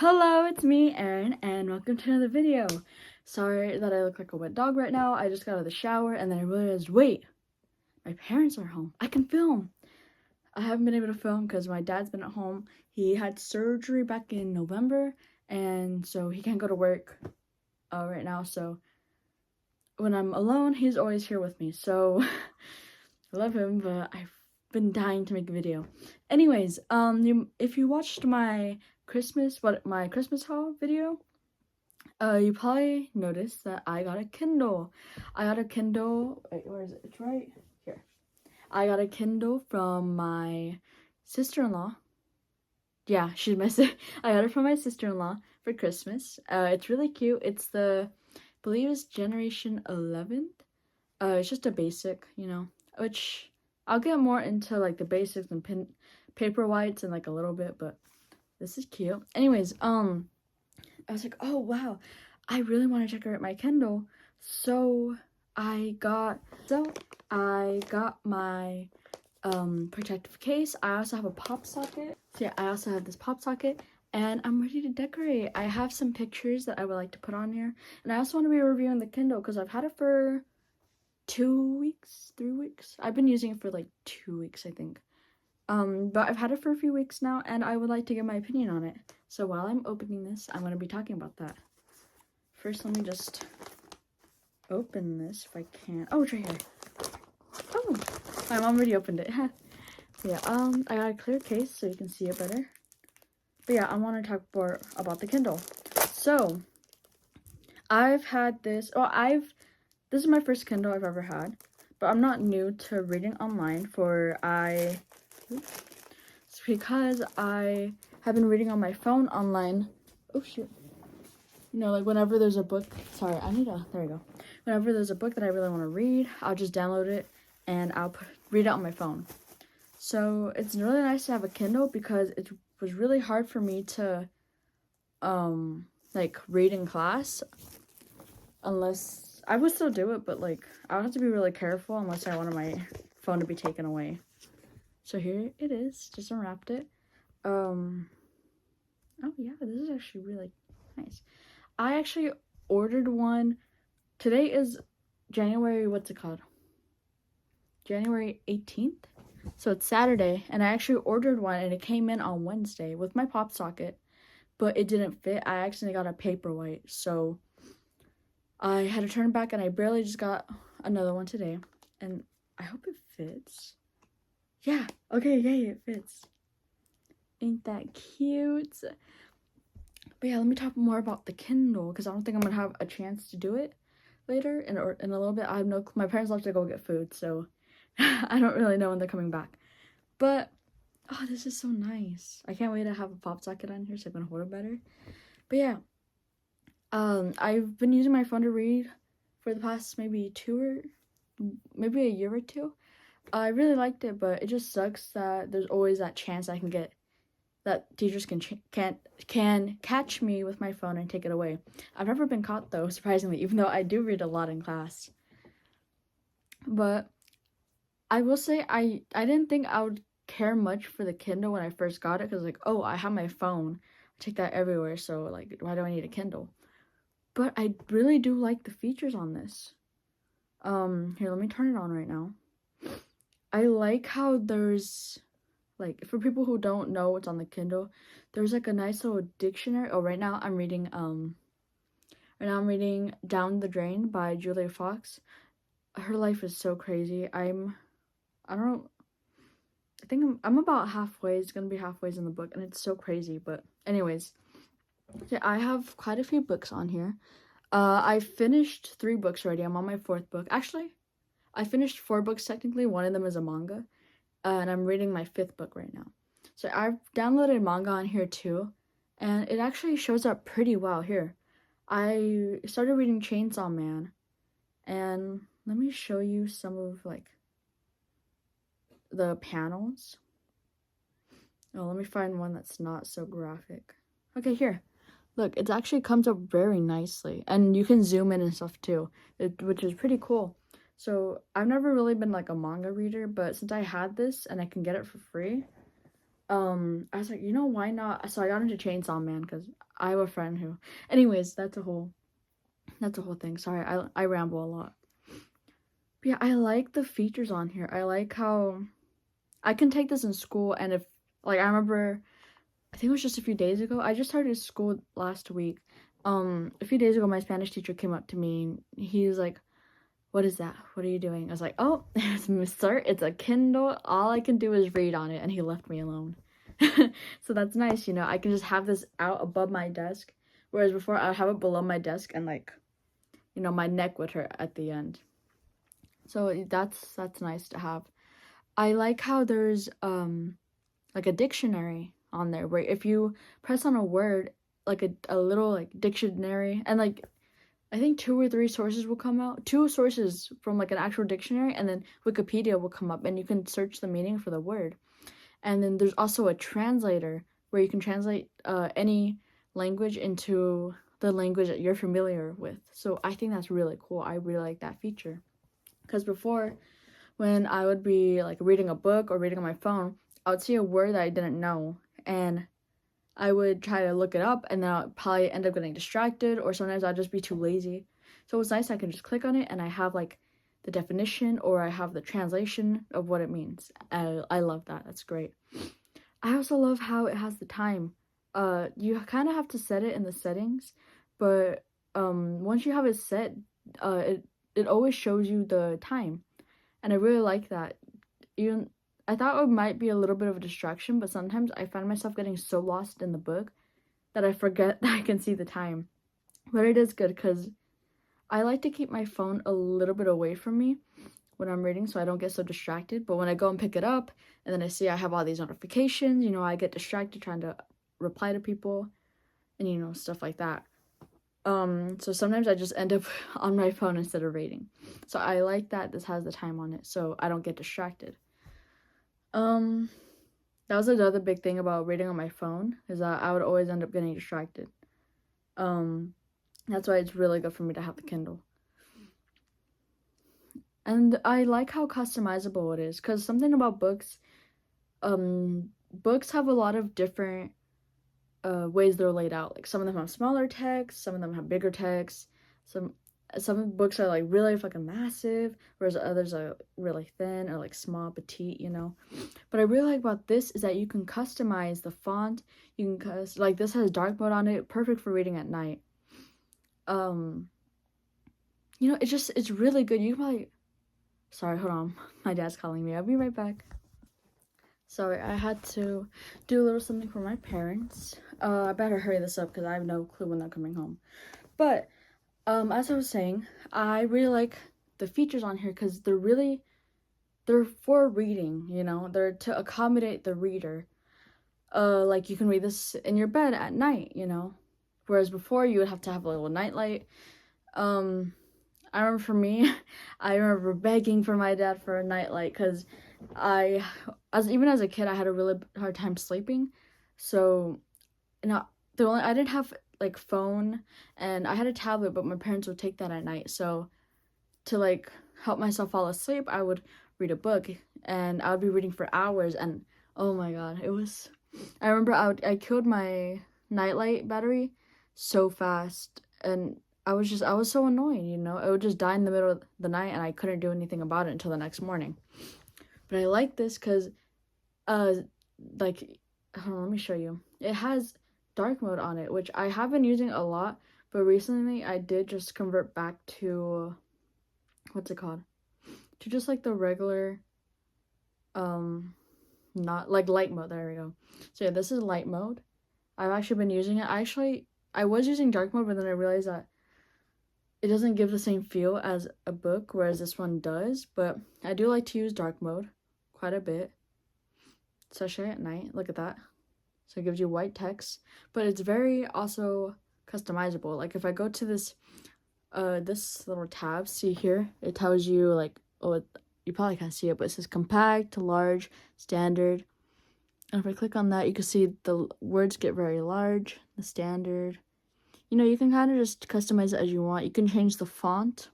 Hello, it's me, Erin, and welcome to another video. Sorry that I look like a wet dog right now. I just got out of the shower and then I realized, wait, my parents are home. I can film. I haven't been able to film because my dad's been at home. He had surgery back in November, and so he can't go to work right now. So when I'm alone, he's always here with me. So I love him, but I've been dying to make a video. Anyways, if you watched my Christmas haul video, you probably noticed that I got a Kindle. Wait, where is it? It's right here. I got a Kindle from my sister-in-law. Yeah, she's my I got it from my sister-in-law for Christmas. It's really cute. It's I believe it's Generation 11. It's just a basic, which I'll get more into like the basics and paper whites in like a little bit, but this is cute. Anyways, I was like, oh wow, I really want to check out my Kindle. So I got my protective case. I also have a pop socket. So yeah, I also have this pop socket, and I'm ready to decorate. I have some pictures that I would like to put on here, and I also want to be reviewing the Kindle because I've had it for 2 weeks, 3 weeks. I've been using it for like 2 weeks, I think. But I've had it for a few weeks now, and I would like to give my opinion on it. So while I'm opening this, I'm going to be talking about that. First, let me just open this if I can. Oh, it's right here. Oh, my mom already opened it. Yeah, I got a clear case so you can see it better. But yeah, I want to talk more about the Kindle. So, I've had this, this is my first Kindle I've ever had. But I'm not new to reading online it's because I have been reading on my phone online. Oh shoot. Like whenever there's a book, there we go. Whenever there's a book that I really want to read, I'll just download it and I'll read it on my phone. So it's really nice to have a Kindle because it was really hard for me to like read in class, unless I would still do it, but like I would have to be really careful unless I wanted my phone to be taken away. So here it is, just unwrapped it. Oh yeah, this is actually really nice. I actually ordered one. Today is January 18th. So it's Saturday, and I actually ordered one, and it came in on Wednesday with my pop socket, but it didn't fit. I accidentally got a Paperwhite, so I had to turn it back, and I barely just got another one today, and I hope it fits. Yeah, okay, yay, it fits. Ain't that cute? But yeah, let me talk more about the Kindle, because I don't think I'm gonna have a chance to do it later in a little bit. My parents left to go get food, so I don't really know when they're coming back. But oh, this is so nice. I can't wait to have a pop socket on here so I can hold it better. But yeah, I've been using my phone to read for the past maybe a year or two. I really liked it, but it just sucks that there's always that chance that teachers can catch me with my phone and take it away. I've never been caught though, surprisingly, even though I do read a lot in class. But I will say I didn't think I would care much for the Kindle when I first got it, because like, oh, I have my phone, I take that everywhere, so like, why do I need a Kindle? But I really do like the features on this. Here, let me turn it on right now. I like how there's, like, for people who don't know what's on the Kindle, there's like a nice little dictionary. Oh, right now I'm reading Down the Drain by Julia Fox. Her life is so crazy. I think I'm about halfway. It's gonna be halfway in the book, and it's so crazy. But anyways, yeah, I have quite a few books on here. I finished 3 books already. I'm on my 4th book. Actually, I finished 4 books technically. One of them is a manga, and I'm reading my 5th book right now. So I've downloaded manga on here too, and it actually shows up pretty well here. I started reading Chainsaw Man, and let me show you some of like the panels. Oh, let me find one that's not so graphic. Okay, here. Look, it actually comes up very nicely, and you can zoom in and stuff too, which is pretty cool. So I've never really been like a manga reader, but since I had this and I can get it for free, I was like, why not? So I got into Chainsaw Man because I have a friend who, anyways, that's a whole thing. Sorry, I ramble a lot. But yeah, I like the features on here. I like how I can take this in school, and if like I remember, I think it was just a few days ago. I just started school last week. A few days ago, my Spanish teacher came up to me and he was like, "What is that? What are you doing?" I was like, "Oh, sir, it's a Kindle. All I can do is read on it," and he left me alone. So that's nice, I can just have this out above my desk, whereas before I'd have it below my desk and like, my neck would hurt at the end. So that's nice to have. I like how there's like a dictionary on there where if you press on a word, like a little like dictionary, and like I think 2 or 3 sources will come out. 2 sources from like an actual dictionary, and then Wikipedia will come up and you can search the meaning for the word. And then there's also a translator where you can translate any language into the language that you're familiar with. So I think that's really cool. I really like that feature. Because before, when I would be like reading a book or reading on my phone, I would see a word that I didn't know, and I would try to look it up, and then I'd probably end up getting distracted, or sometimes I'd just be too lazy. So it was nice I can just click on it and I have like the definition, or I have the translation of what it means. I love that. That's great. I also love how it has the time. You kind of have to set it in the settings, but once you have it set, it always shows you the time, and I really like that. Even I thought it might be a little bit of a distraction, but sometimes I find myself getting so lost in the book that I forget that I can see the time. But it is good because I like to keep my phone a little bit away from me when I'm reading so I don't get so distracted. But when I go and pick it up and then I see I have all these notifications, I get distracted trying to reply to people and stuff like that. So sometimes I just end up on my phone instead of reading. So I like that this has the time on it so I don't get distracted. That was another big thing about reading on my phone, is that I would always end up getting distracted. That's why it's really good for me to have the Kindle. And I like how customizable it is, because something about books, books have a lot of different ways they're laid out. Like some of them have smaller text, some of them have bigger text, some books are like really fucking massive, whereas others are really thin or like small, petite, But I really like about this is that you can customize the font. You can like this has dark mode on it, perfect for reading at night. It's really good. You can probably, sorry, hold on, my dad's calling me. I'll be right back. Sorry, I had to do a little something for my parents. I better hurry this up because I have no clue when they're coming home. But as I was saying, I really like the features on here because they're for reading, they're to accommodate the reader. Like you can read this in your bed at night, whereas before you would have to have a little nightlight. I remember for me, I remember begging for my dad for a nightlight because even as a kid, I had a really hard time sleeping. So, I didn't have like phone, and I had a tablet, but my parents would take that at night. So to like help myself fall asleep, I would read a book, and I would be reading for hours, and oh my god, I remember I killed my nightlight battery so fast, and I was so annoyed, it would just die in the middle of the night and I couldn't do anything about it until the next morning. But I like this because like, hold on, let me show you. It has dark mode on it, which I have been using a lot, but recently I did just convert back to, what's it called? To just like the regular, not like light mode. There we go. So yeah, this is light mode. I've actually been using it. I was using dark mode, but then I realized that it doesn't give the same feel as a book, whereas this one does. But I do like to use dark mode quite a bit, especially at night. Look at that. So it gives you white text, but it's very also customizable. Like if I go to this little tab, see here, it tells you like, you probably can't see it, but it says compact, large, standard. And if I click on that, you can see the words get very large, the standard. You can kind of just customize it as you want. You can change the font.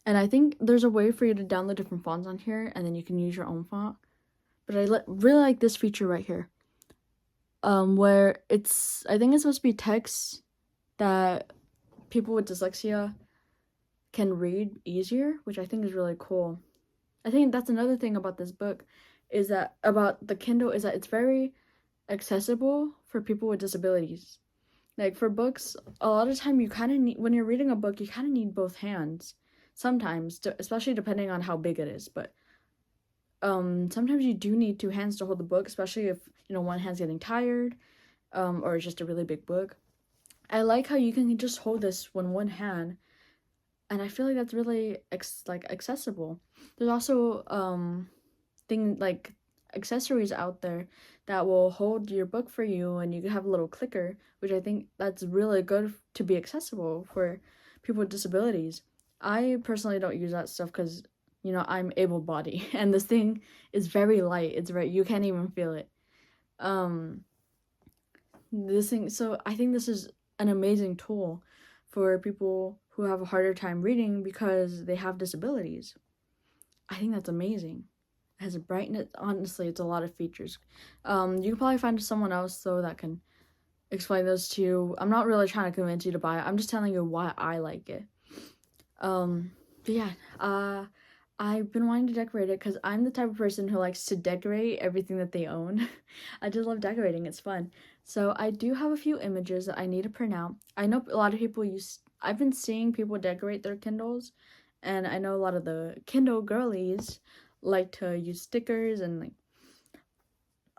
And I think there's a way for you to download different fonts on here, and then you can use your own font. but I really like this feature right here. Where I think it's supposed to be text that people with dyslexia can read easier, which I think is really cool. I think that's another thing about this book is that about the Kindle is that it's very accessible for people with disabilities. Like for books, a lot of time you kind of need, when you're reading a book, you kind of need both hands. Sometimes, especially depending on how big it is, but sometimes you do need two hands to hold the book, especially if, one hand's getting tired, or it's just a really big book. I like how you can just hold this with one hand, and I feel like that's really accessible. There's also like accessories out there that will hold your book for you, and you can have a little clicker, which I think that's really good to be accessible for people with disabilities. I personally don't use that stuff because I'm able-bodied, and this thing is very light. It's you can't even feel it. This thing, so I think this is an amazing tool for people who have a harder time reading because they have disabilities. I think that's amazing. It has a brightness. Honestly, it's a lot of features. You can probably find someone else though that can explain those to you. I'm not really trying to convince you to buy it. I'm just telling you why I like it. But yeah, I've been wanting to decorate it because I'm the type of person who likes to decorate everything that they own. I just love decorating. It's fun. So I do have a few images that I need to print out. I know a lot of people I've been seeing people decorate their Kindles, and I know a lot of the Kindle girlies like to use stickers and like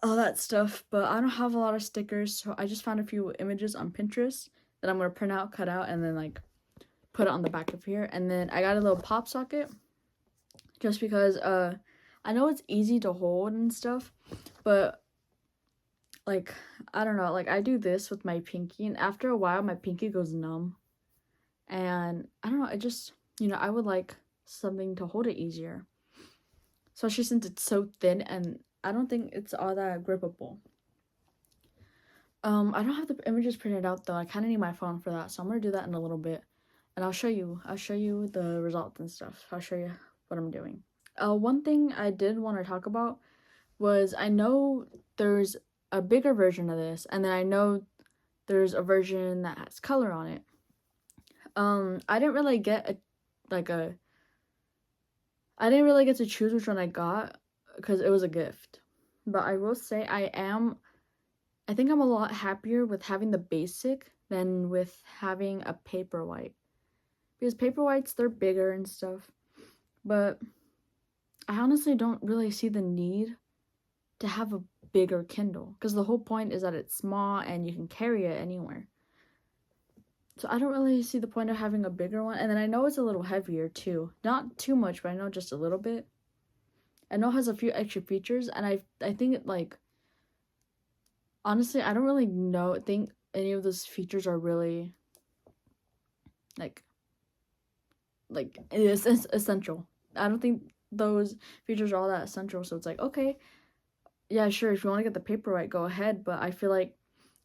all that stuff, but I don't have a lot of stickers, so I just found a few images on Pinterest that I'm gonna print out, cut out, and then like put it on the back of here. And then I got a little pop socket just because I know it's easy to hold and stuff, but like I don't know, like I do this with my pinky, and after a while my pinky goes numb, and I don't know, it just I would like something to hold it easier, especially since it's so thin and I don't think it's all that grippable. I don't have the images printed out though. I kind of need my phone for that, so I'm gonna do that in a little bit, and I'll show you the results and stuff. I'll show you what I'm doing. One thing I did want to talk about was I know there's a bigger version of this, and then I know there's a version that has color on it. I didn't really get I didn't really get to choose which one I got because it was a gift. But I will say I think I'm a lot happier with having the basic than with having a Paperwhite. Because Paperwhites, they're bigger and stuff. But I honestly don't really see the need to have a bigger Kindle. Because the whole point is that it's small and you can carry it anywhere. So I don't really see the point of having a bigger one. And then I know it's a little heavier too. Not too much, but I know just a little bit. I know it has a few extra features, and I think it honestly, I don't really think any of those features are really like it's essential. I don't think those features are all that essential. So it's like, okay, yeah, sure, if you want to get the Paperwhite, go ahead. But I feel like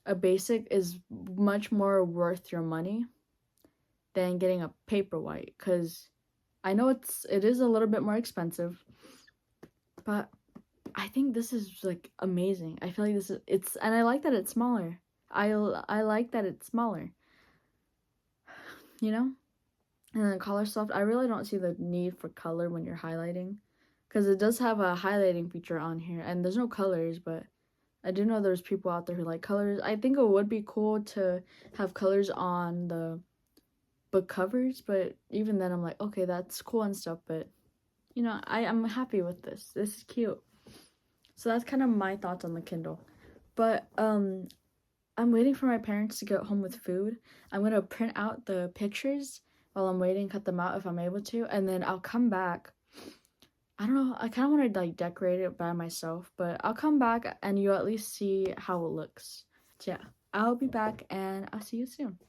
a basic is much more worth your money than getting a Paperwhite, because I know it is a little bit more expensive, but I think this is like amazing. I feel like and I like that it's smaller. I like that it's smaller. And then color soft, I really don't see the need for color when you're highlighting, because it does have a highlighting feature on here, and there's no colors, but I do know there's people out there who like colors. I think it would be cool to have colors on the book covers, but even then I'm like, okay, that's cool and stuff, but I'm happy with this. This is cute. So that's kind of my thoughts on the Kindle. But I'm waiting for my parents to get home with food. I'm going to print out the pictures while I'm waiting, cut them out if I'm able to, and then I'll come back. I don't know, I kind of want to like decorate it by myself, but I'll come back and you'll at least see how it looks. So yeah, I'll be back and I'll see you soon.